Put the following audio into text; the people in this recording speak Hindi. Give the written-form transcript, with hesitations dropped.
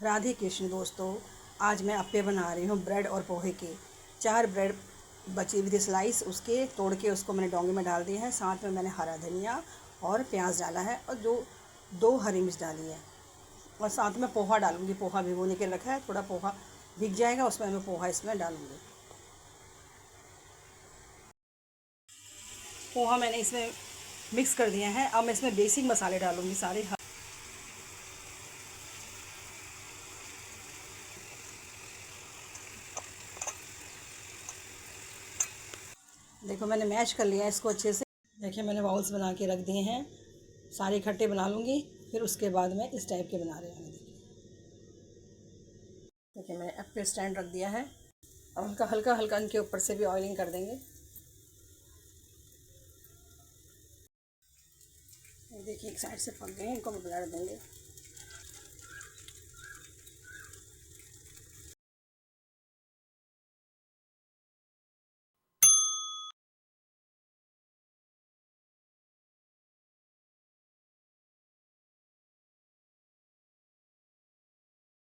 राधे कृष्ण दोस्तों, आज मैं अप्पे बना रही हूँ ब्रेड और पोहे के। 4 ब्रेड बची हुई थी स्लाइस, उसके तोड़ के उसको मैंने डोंगे में डाल दिया है। साथ में मैंने हरा धनिया और प्याज डाला है और दो हरी मिर्च डाली है। और साथ में पोहा डालूंगी। पोहा भिगोने के रखा है, थोड़ा पोहा भीग जाएगा, उसमें मैं पोहा इसमें डालूंगी। पोहा मैंने इसमें मिक्स कर दिया है। अब मैं इसमें बेसिक मसाले डालूंगी सारे। देखो मैंने मैश कर लिया है इसको अच्छे से। देखिए मैंने बाउल्स बना के रख दिए हैं। सारे इकट्ठे बना लूँगी, फिर उसके बाद मैं इस टाइप के बना रही हूँ। देखिए मैंने अप्पे स्टैंड रख दिया है। अब उनका हल्का हल्का इनके ऊपर से भी ऑयलिंग कर देंगे। ये देखिए एक साइड से पक गए, इनको भी पलट देंगे।